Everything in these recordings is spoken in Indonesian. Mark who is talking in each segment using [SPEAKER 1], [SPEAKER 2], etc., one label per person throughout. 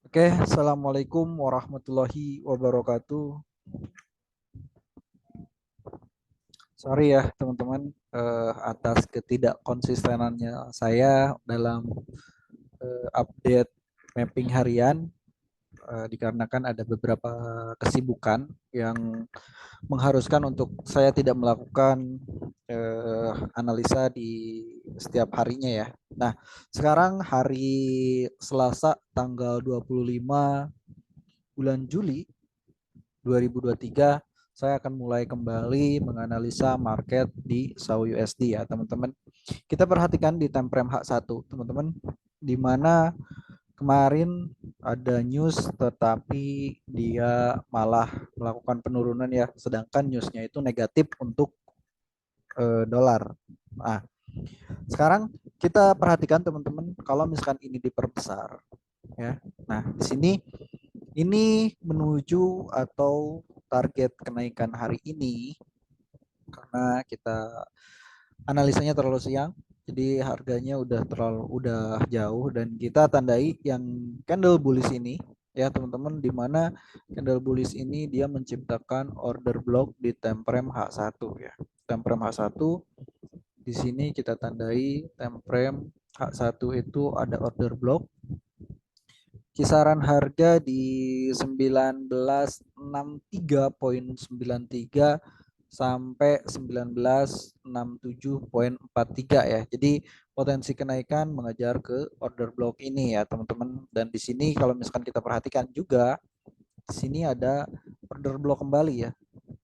[SPEAKER 1] Oke, assalamualaikum warahmatullahi wabarakatuh. Sorry ya teman-teman atas ketidakkonsistenannya saya dalam update mapping harian dikarenakan ada beberapa kesibukan yang mengharuskan untuk saya tidak melakukan analisa di setiap harinya ya. Nah, sekarang hari Selasa tanggal 25 bulan Juli 2023 saya akan mulai kembali menganalisa market di SAU USD ya teman-teman. Kita perhatikan di time frame H1 teman-teman, di mana kemarin ada news tetapi dia malah melakukan penurunan ya, sedangkan newsnya itu negatif untuk dolar. Nah, sekarang kita perhatikan teman-teman, kalau misalkan ini diperbesar ya. Nah, di sini ini menuju atau target kenaikan hari ini karena kita analisanya terlalu siang. Jadi harganya udah jauh dan kita tandai yang candle bullish ini ya teman-teman, di mana candle bullish ini dia menciptakan order block di time frame H1 ya. Time frame H1 di sini kita tandai time frame H1 itu ada order block kisaran harga di 1963.93 sampai 1967.43 ya. Jadi potensi kenaikan mengejar ke order block ini ya, teman-teman. Dan di sini kalau misalkan kita perhatikan juga di sini ada order block kembali ya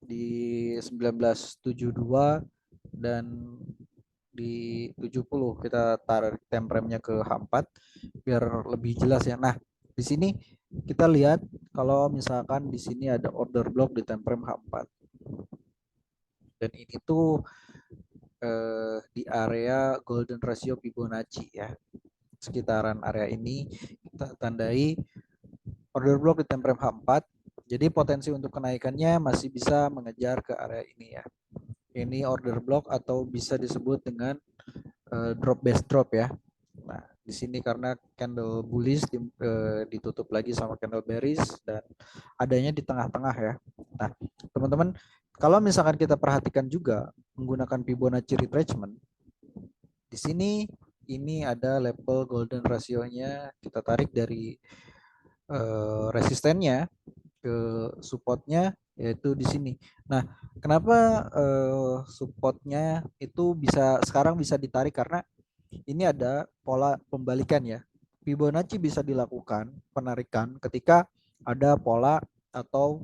[SPEAKER 1] di 1972 dan di 70. Kita tarik time frame-nya ke H4 biar lebih jelas ya. Nah, di sini kita lihat kalau misalkan di sini ada order block di time frame H4 dan ini tuh di area golden ratio Fibonacci ya. Sekitaran area ini kita tandai order block di time frame H4. Jadi potensi untuk kenaikannya masih bisa mengejar ke area ini ya. Ini order block atau bisa disebut dengan drop base drop ya. Nah, di sini karena candle bullish ditutup lagi sama candle bearish dan adanya di tengah-tengah ya. Nah, teman-teman, kalau misalkan kita perhatikan juga menggunakan Fibonacci retracement, di sini ini ada level golden ratio-nya, kita tarik dari resistennya ke supportnya yaitu di sini. Nah, kenapa supportnya itu sekarang bisa ditarik karena ini ada pola pembalikan ya. Fibonacci bisa dilakukan penarikan ketika ada pola atau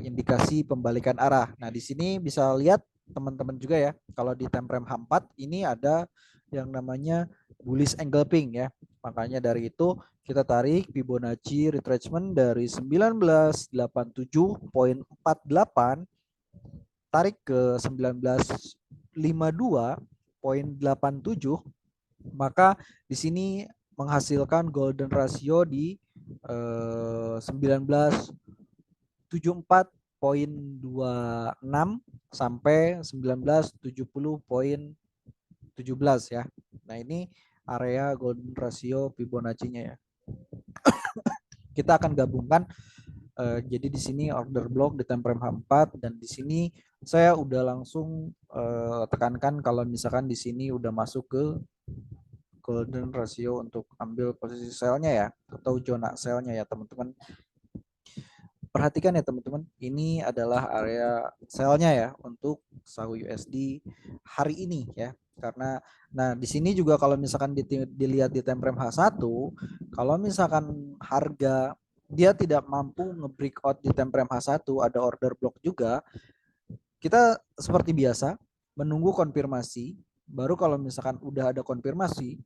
[SPEAKER 1] indikasi pembalikan arah. Nah, di sini bisa lihat teman-teman juga ya, kalau di time frame H4 ini ada yang namanya bullish engulfing ya. Makanya dari itu kita tarik Fibonacci retracement dari 1987.48 tarik ke 1952.87, maka di sini menghasilkan golden ratio di 1974.26 sampai 1970.17 ya. Nah, ini area golden ratio Fibonacci-nya ya. Kita akan gabungkan jadi di sini order block di time frame H4 dan di sini saya udah langsung tekankan kalau misalkan di sini udah masuk ke golden ratio untuk ambil posisi sell-nya ya atau zona sell-nya ya teman-teman. Perhatikan ya teman-teman, ini adalah area sell-nya ya untuk SAU USD hari ini ya. Karena nah di sini juga kalau misalkan dilihat di time frame H1, kalau misalkan harga dia tidak mampu nge-breakout di time frame H1, ada order block juga, kita seperti biasa menunggu konfirmasi. Baru kalau misalkan udah ada konfirmasi,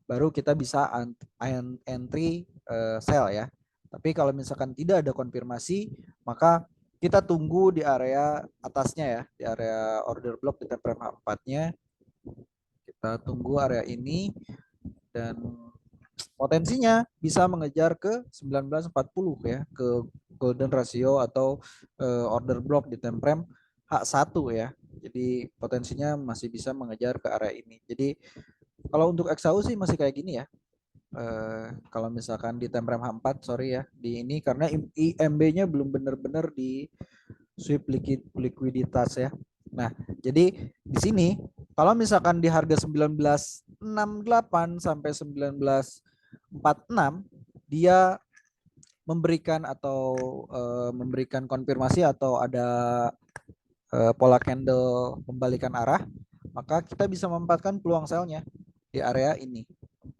[SPEAKER 1] baru kita bisa entry sell ya. Tapi kalau misalkan tidak ada konfirmasi, maka kita tunggu di area atasnya ya, di area order block di time frame H4-nya. Kita tunggu area ini dan potensinya bisa mengejar ke 1940 ya, ke golden ratio atau order block di time frame H1 ya. Jadi potensinya masih bisa mengejar ke area ini. Jadi kalau untuk XAU sih masih kayak gini ya. Kalau misalkan di time frame H4, sorry ya, di ini karena IMB-nya belum benar-benar di sweep likuiditas ya. Nah, jadi di sini kalau misalkan di harga 19.68 sampai 19.46 dia memberikan atau memberikan konfirmasi atau ada pola candle membalikan arah, maka kita bisa memanfaatkan peluang sell-nya di area ini.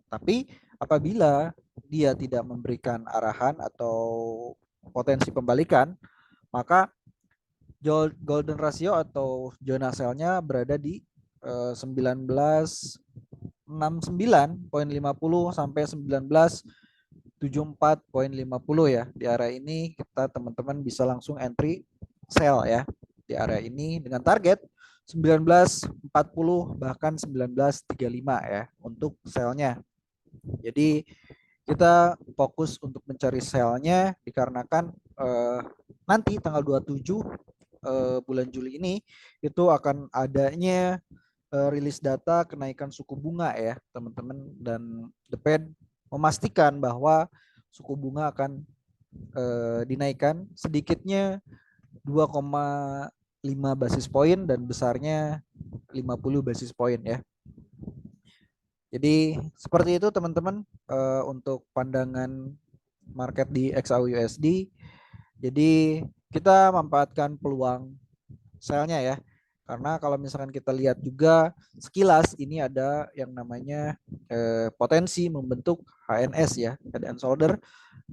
[SPEAKER 1] Tapi apabila dia tidak memberikan arahan atau potensi pembalikan, maka golden ratio atau zona sell-nya berada di 1969.50 sampai 1974.50 ya. Di area ini kita teman-teman bisa langsung entry sell ya di area ini dengan target 1940 bahkan 1935 ya untuk sell-nya. Jadi kita fokus untuk mencari sell-nya dikarenakan nanti tanggal 27 bulan Juli ini itu akan adanya rilis data kenaikan suku bunga ya teman-teman, dan The Fed memastikan bahwa suku bunga akan dinaikkan sedikitnya 2,5 basis poin dan besarnya 50 basis poin ya. Jadi seperti itu teman-teman untuk pandangan market di XAUUSD. Jadi kita memanfaatkan peluang sell-nya ya. Karena kalau misalkan kita lihat juga sekilas ini ada yang namanya potensi membentuk HNS ya, head and shoulder,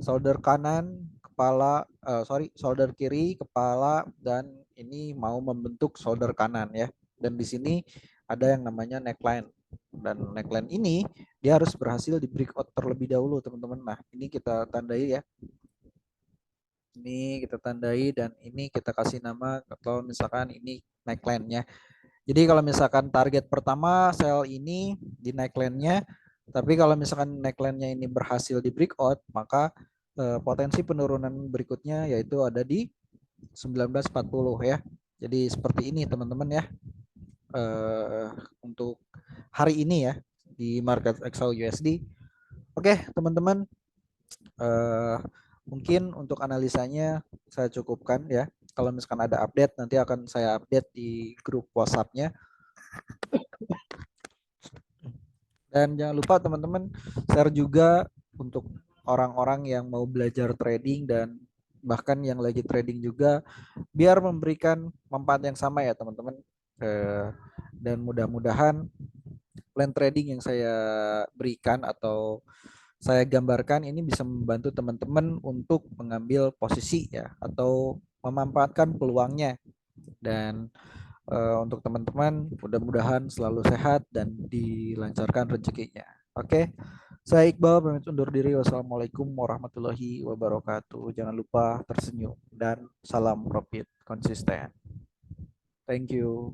[SPEAKER 1] shoulder kanan, kepala, shoulder kiri, kepala, dan ini mau membentuk shoulder kanan ya. Dan di sini ada yang namanya neckline. Dan neckline ini dia harus berhasil di breakout terlebih dahulu teman-teman. Nah ini kita tandai ya. Ini kita tandai dan ini kita kasih nama kalau misalkan ini neckline-nya. Jadi kalau misalkan target pertama sell ini di neckline-nya, tapi kalau misalkan neckline-nya ini berhasil di breakout, maka potensi penurunan berikutnya yaitu ada di 1940 ya. Jadi seperti ini teman-teman ya. Untuk hari ini ya di market XAUUSD. Oke teman-teman, mungkin untuk analisanya saya cukupkan ya. Kalau misalkan ada update nanti akan saya update di grup WhatsApp-nya. Dan jangan lupa teman-teman share juga untuk orang-orang yang mau belajar trading dan bahkan yang lagi trading juga, biar memberikan manfaat yang sama ya teman-teman. Dan mudah-mudahan plan trading yang saya berikan atau saya gambarkan ini bisa membantu teman-teman untuk mengambil posisi ya atau memanfaatkan peluangnya. Dan untuk teman-teman mudah-mudahan selalu sehat dan dilancarkan rezekinya. Oke, saya Iqbal pamit undur diri. Wassalamualaikum warahmatullahi wabarakatuh. Jangan lupa tersenyum dan salam profit konsisten. Thank you.